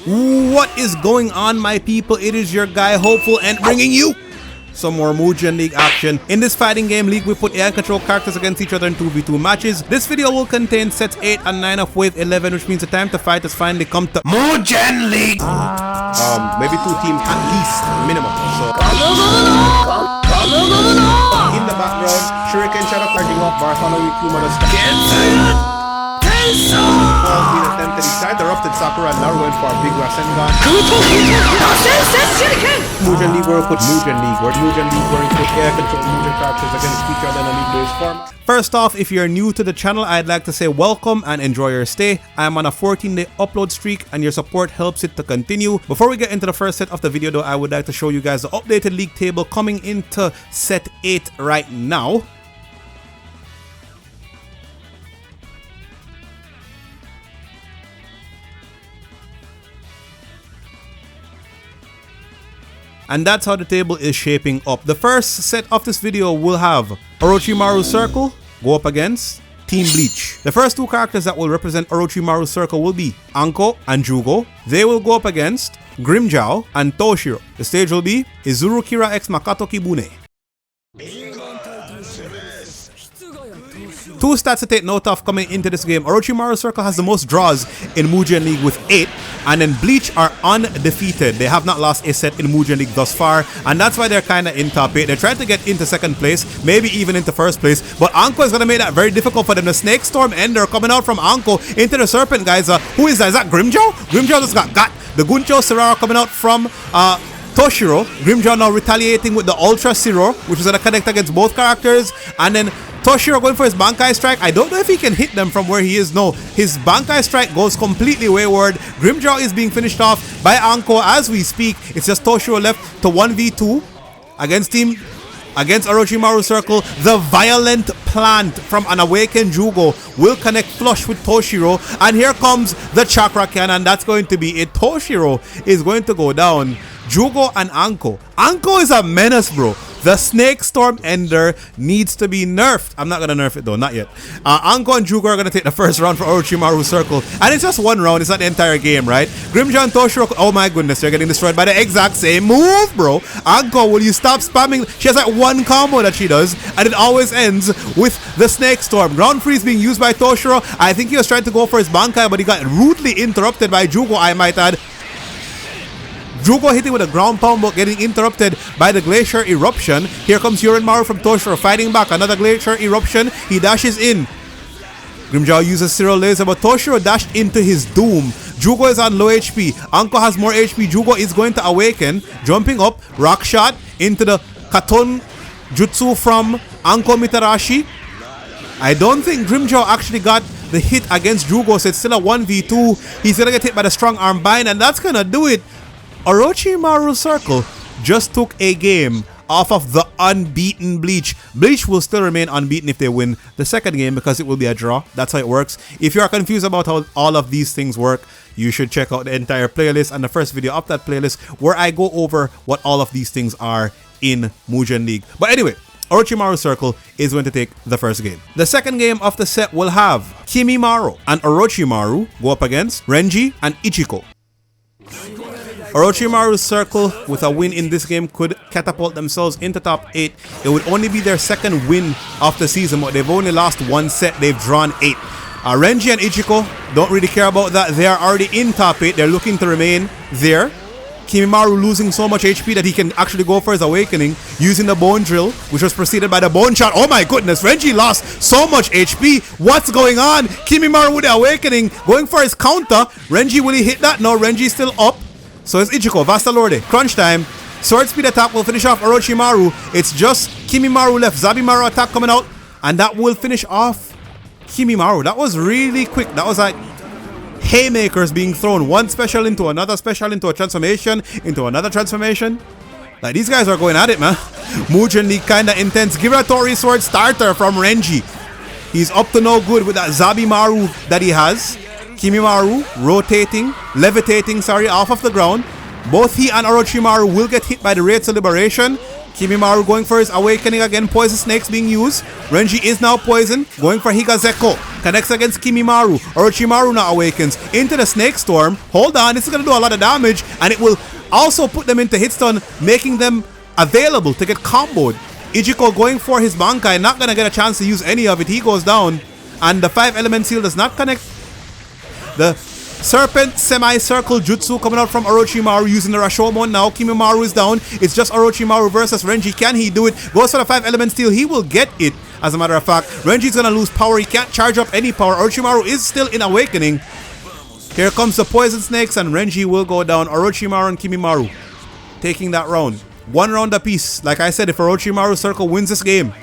What is going on, my people? It is your guy Hopeful and bringing you some more Mugen League action. In this fighting game league, we put AI control characters against each other in 2v2 matches. This video will contain sets 8 and 9 of wave 11, which means the time to fight has finally come to Mugen League. Maybe 2 teams at least, minimum. So in the background, Shuriken Shadow charging up, Bartholomew Kuma being attempted inside the erupted Sakura and now going for a big Rasengan. Mugen League where we put Mugen League, where we put air control Mugen characters against each other in a league-based format. First off, if you're new to the channel, I'd like to say welcome and enjoy your stay. I am on a 14-day upload streak and your support helps it to continue. Before we get into the first set of the video though, I would like to show you guys the updated league table coming into set 8 right now. And that's how the table is shaping up. The first set of this video will have Orochimaru's Circle go up against Team Bleach. The first 2 characters that will represent Orochimaru's Circle will be Anko and Jugo. They will go up against Grimmjow and Toshiro. The stage will be Izuru Kira x Makato Kibune. 2 stats to take note of coming into this game. Orochimaru's Circle has the most draws in Mugen League with 8, and then Bleach are undefeated. They have not lost a set in Mugen League thus far, and that's why they're kind of in top 8. They're trying to get into second place, maybe even into first place, but Anko is going to make that very difficult for them. The Snake Storm Ender coming out from Anko into the Serpent, guys. Who is that? Is that Grimmjow? Grimmjow just got the Guncho Serara coming out from Toshiro. Grimmjow now retaliating with the Ultra Zero, which is going to connect against both characters, and then Toshiro going for his Bankai Strike. I don't know if he can hit them from where he is. No, his Bankai Strike goes completely wayward. Grimmjow is being finished off by Anko as we speak. It's just Toshiro left to 1v2 against Orochimaru's Circle. The Violent Plant from an Awakened Jugo will connect flush with Toshiro. And here comes the Chakra Cannon. That's going to be it. Toshiro is going to go down. Jugo and Anko. Anko is a menace, bro. The Snake Storm Ender needs to be nerfed. I'm not going to nerf it though, not yet. Anko and Jugo are going to take the first round for Orochimaru's Circle. And it's just 1 round, it's not the entire game, right? Grimmjow and Toshiro, oh my goodness, they're getting destroyed by the exact same move, bro. Anko, will you stop spamming? She has like 1 combo that she does, and it always ends with the Snake Storm. Ground Freeze being used by Toshiro. I think he was trying to go for his Bankai, but he got rudely interrupted by Jugo, I might add. Jugo hitting with a ground pound but getting interrupted by the Glacier Eruption. Here comes Orochimaru from Toshiro fighting back. Another Glacier Eruption. He dashes in. Grimmjow uses Zero Laser, but Toshiro dashed into his doom. Jugo is on low HP. Anko has more HP. Jugo is going to awaken. Jumping up. Rock shot into the Katon Jutsu from Anko Mitarashi. I don't think Grimmjow actually got the hit against Jugo, so it's still a 1v2. He's going to get hit by the Strong Arm Bind, and that's going to do it. Orochimaru's Circle just took a game off of the unbeaten Bleach. Bleach will still remain unbeaten if they win the second game because it will be a draw. That's how it works. If you are confused about how all of these things work, you should check out the entire playlist and the first video of that playlist where I go over what all of these things are in Mugen League. But anyway, Orochimaru's Circle is going to take the first game. The second game of the set will have Kimimaru and Orochimaru go up against Renji and Ichiko. Orochimaru's Circle with a win in this game could catapult themselves into top 8. It would only be their second win of the season, but they've only lost 1 set. They've drawn 8. Renji and Ichiko don't really care about that. They are already in top 8. They're looking to remain there. Kimimaru losing so much HP that he can actually go for his awakening using the Bone Drill, which was preceded by the Bone Shot. Oh my goodness, Renji lost so much HP. What's going on? Kimimaru with the awakening, going for his counter. Renji, will he hit that? No, Renji's still up. So it's Ichiko, Vasta Lorde, crunch time. Sword Speed attack will finish off Orochimaru. It's just Kimimaru left. Zabimaru attack coming out, and that will finish off Kimimaru. That was really quick. That was like haymakers being thrown. One special into another special, into a transformation, into another transformation. Like, these guys are going at it, man. Mugen League kinda intense. Giratori Sword starter from Renji. He's up to no good with that Zabimaru that he has. Kimimaru rotating, levitating, off of the ground. Both he and Orochimaru will get hit by the Rates of Liberation. Kimimaru going for his awakening again. Poison snakes being used. Renji is now poisoned. Going for Higazeko. Connects against Kimimaru. Orochimaru now awakens. Into the snake storm. Hold on. This is going to do a lot of damage. And it will also put them into hit stun, making them available to get comboed. Ichiko going for his Bankai. Not going to get a chance to use any of it. He goes down. And the 5 element seal does not connect. The Serpent Semi-Circle Jutsu coming out from Orochimaru using the Rashomon now. Kimimaru is down. It's just Orochimaru versus Renji. Can he do it? Goes for the 5 element steal. He will get it. As a matter of fact, Renji's gonna lose power. He can't charge up any power. Orochimaru is still in awakening. Here comes the poison snakes and Renji will go down. Orochimaru and Kimimaru taking that round. 1 round apiece. Like I said, if Orochimaru Circle wins this game,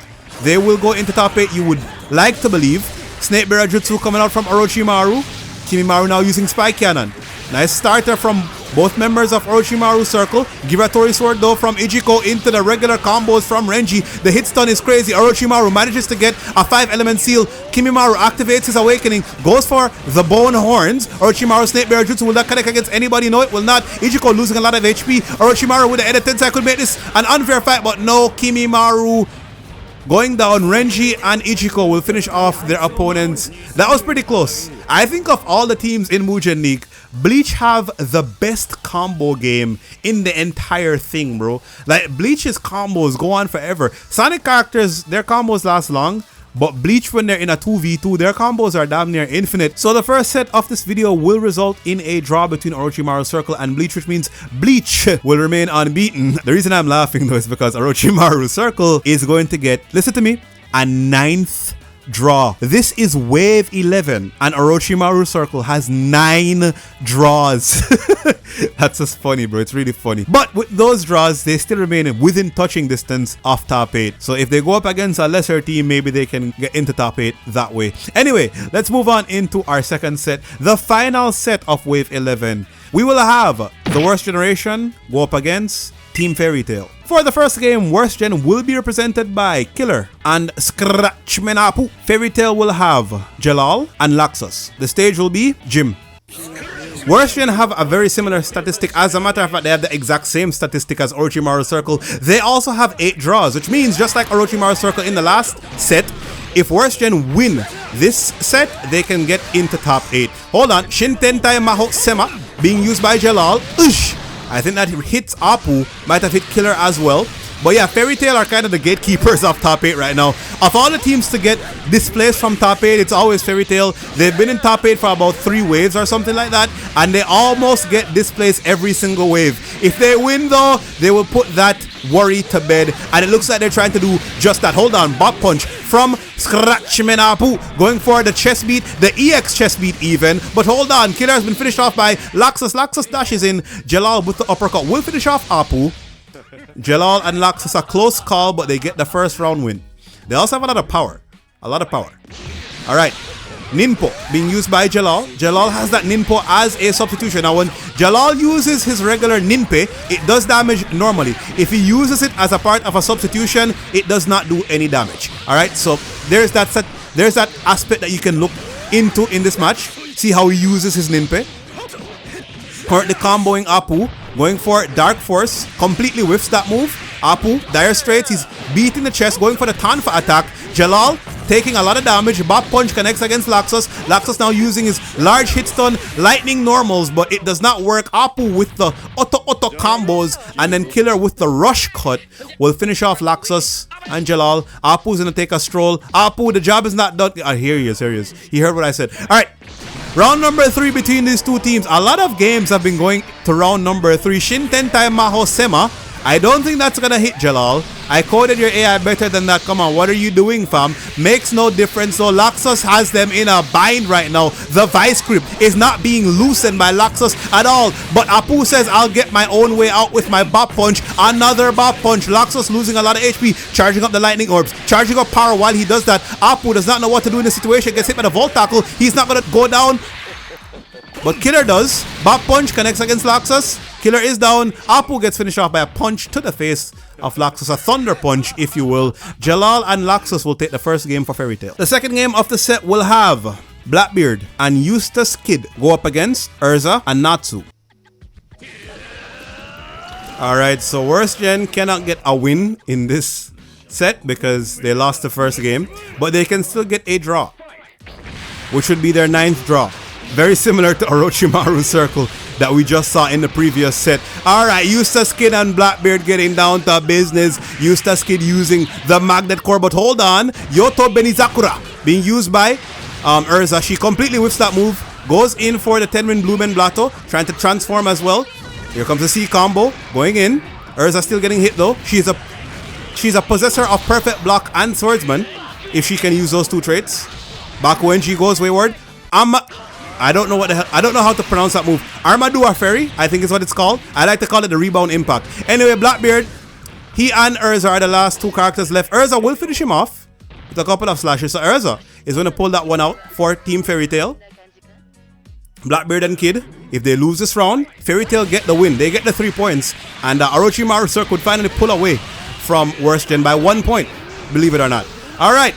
they will go into top 8. You would like to believe. Snake Bearer Jutsu coming out from Orochimaru. Kimimaru now using Spike Cannon. Nice starter from both members of Orochimaru Circle. Giratori Sword though from Ichiko into the regular combos from Renji. The hit stun is crazy. Orochimaru manages to get a 5 element seal. Kimimaru activates his awakening. Goes for the bone horns. Orochimaru Snake Bearer Jutsu will not connect against anybody. No, it will not. Ichiko losing a lot of HP. Orochimaru with the edit tensai could make this an unfair fight, but no. Kimimaru going down. Renji and Ichiko will finish off their opponents. That was pretty close. I think of all the teams in Mugen League, Bleach have the best combo game in the entire thing, bro. Like, Bleach's combos go on forever. Sonic characters, their combos last long, but Bleach, when they're in a 2v2, their combos are damn near infinite. So the first set of this video will result in a draw between Orochimaru Circle and Bleach, which means Bleach will remain unbeaten. The reason I'm laughing though is because Orochimaru Circle is going to get, listen to me, a 9th draw. This is wave 11 and Orochimaru Circle has 9 draws. That's just funny, bro. It's really funny. But with those draws, they still remain within touching distance of top 8. So if they go up against a lesser team, maybe they can get into top 8 that way. Anyway, let's move on into our second set, the final set of wave 11. We will have the Worst Generation go up against Team Fairy Tail. For the first game, Worst Gen will be represented by Killer and Scratchmenapu. Fairy Tail will have Jalal and Laxus. The stage will be Jim. Worst Gen have a very similar statistic. As a matter of fact, they have the exact same statistic as Orochimaru Circle. They also have 8 draws, which means just like Orochimaru Circle in the last set, if Worst Gen win this set, they can get into top 8. Hold on. Shintentai Maho Sema being used by Jalal. Ush! I think that hits Apu, might have hit Killer as well. But yeah, Fairy Tail are kind of the gatekeepers of top 8 right now. Of all the teams to get displaced from top 8, it's always Fairy Tail. They've been in top 8 for about 3 waves or something like that, and they almost get displaced every single wave. If they win though, they will put that worry to bed, and it looks like they're trying to do just that. Hold on, Bop Punch from Scratchmenapu, going for the chest beat, the EX chest beat even. But hold on, Killer has been finished off by Laxus. Laxus dashes in. Jalal with the uppercut will finish off Apu. Jalal and Laxus a close call, but they get the first round win. They also have a lot of power. A lot of power. Alright. Ninpo being used by Jalal. Jalal has that Ninpo as a substitution. Now when Jalal uses his regular Ninpe, it does damage normally. If he uses it as a part of a substitution, it does not do any damage. Alright, so there's that aspect that you can look into in this match. See how he uses his Ninpe. Currently comboing Apu. Going for Dark Force. Completely whiffs that move. Apu, Dire Straits, he's beating the chest, going for the Tanfa attack. Jalal taking a lot of damage. Bop Punch connects against Laxus. Laxus now using his large hit stun, lightning normals, but it does not work. Apu with the auto combos, and then Killer with the rush cut will finish off Laxus and Jalal. Apu's gonna take a stroll. Apu, the job is not done. Here he is. He heard what I said. Alright. Round number 3 between these two teams. A lot of games have been going to round number 3. Shintentai Maho Sema. I don't think that's gonna hit Jalal. I coded your AI better than that. Come on, what are you doing, fam? Makes no difference. So Laxus has them in a bind right now. The Vice Grip is not being loosened by Laxus at all. But Apu says, I'll get my own way out with my Bop Punch. Another Bop Punch. Laxus losing a lot of HP, charging up the Lightning Orbs, charging up power while he does that. Apu does not know what to do in this situation. Gets hit by the Volt Tackle. He's not gonna go down, but Killer does. Bop Punch connects against Laxus. Killer is down. Apu gets finished off by a punch to the face of Laxus. A Thunder Punch, if you will. Jalal and Laxus will take the first game for Fairy Tail. The second game of the set will have Blackbeard and Eustace Kid go up against Urza and Natsu. Alright, so Worst Gen cannot get a win in this set because they lost the first game, but they can still get a draw, which would be their 9th draw. Very similar to Orochimaru's circle that we just saw in the previous set. Alright, Eustace Kid and Blackbeard getting down to business. Eustace Kid using the Magnet Core, but hold on. Yoto Benizakura being used by Urza. She completely whiffs that move. Goes in for the Tenrin Blumen Blato, trying to transform as well. Here comes the C combo, going in. Urza still getting hit though. She's a possessor of perfect block and swordsman, if she can use those two traits. Back when she goes wayward. I don't know how to pronounce that move. Armadura Fairy, I think is what it's called. I like to call it the rebound impact. Anyway, Blackbeard, he and Urza are the last two characters left. Urza will finish him off with a couple of slashes. So Urza is going to pull that one out for Team Fairy Tail. Blackbeard and Kid, if they lose this round, Fairy Tail get the win. They get the 3 points. And Orochimaru Circle would finally pull away from Worst Gen by 1 point. Believe it or not. Alright.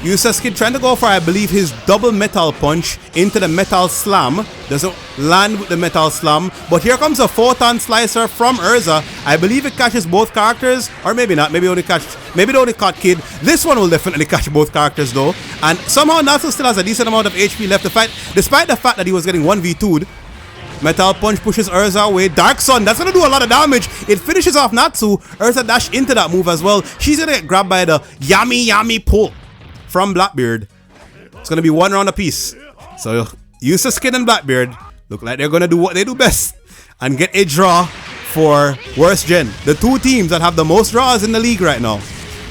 Eustace Kid trying to go for, I believe, his double metal punch into the metal slam. Doesn't land with the metal slam. But here comes a photon slicer from Urza. I believe it catches both characters. Or maybe not. Maybe it only caught Kid. This one will definitely catch both characters though. And somehow Natsu still has a decent amount of HP left to fight, despite the fact that he was getting 1v2'd. Metal Punch pushes Urza away. Dark Sun, that's going to do a lot of damage. It finishes off Natsu. Urza dash into that move as well. She's going to get grabbed by the Yami pull from Blackbeard. It's going to be 1 round apiece. So Eustace Kid and Blackbeard look like they're going to do what they do best and get a draw for Worst Gen. The two teams that have the most draws in the league right now.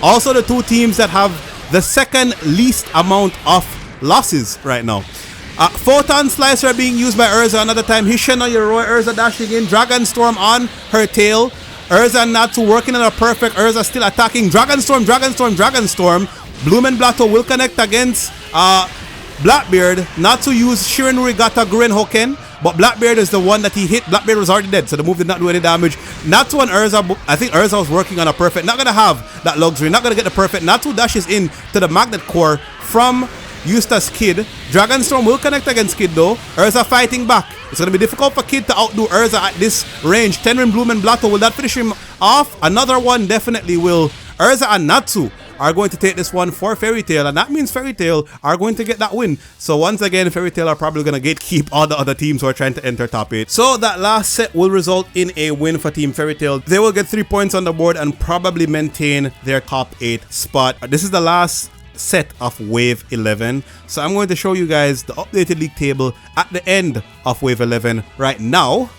Also the two teams that have the second least amount of losses right now. Photon Slicer being used by Urza another time. Hishin on your Roy. Urza dashing in. Dragon Storm on her tail. Urza and Natsu working on a perfect. Urza still attacking. Dragon Storm. Blumen Blato will connect against Blackbeard. Natsu used Shirin Rigata Guren Hoken, but Blackbeard is the one that he hit. Blackbeard was already dead, so the move did not do any damage. Natsu and Urza, I think Urza was working on a perfect. Not going to have that luxury. Not going to get the perfect. Natsu dashes in to the Magnet Core from Eustace Kid. Dragon Storm will connect against Kid though. Urza fighting back. It's going to be difficult for Kid to outdo Urza at this range. Tenrin Blumen Blato, will that finish him off? Another one definitely will. Urza and Natsu are going to take this one for Fairy Tail, and that means Fairy Tail are going to get that win. So once again, Fairy Tail are probably going to gatekeep all the other teams who are trying to enter top 8. So that last set will result in a win for Team Fairy Tail. They will get 3 points on the board and probably maintain their top 8 spot. This is the last set of Wave 11. So I'm going to show you guys the updated league table at the end of Wave 11 right now.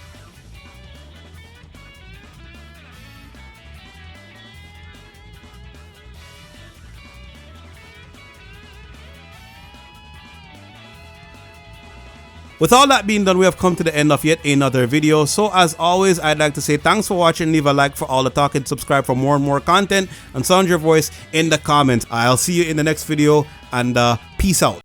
With all that being done, we have come to the end of yet another video. So as always, I'd like to say thanks for watching. Leave a like for all the talking, subscribe for more and more content, and sound your voice in the comments. I'll see you in the next video, and peace out.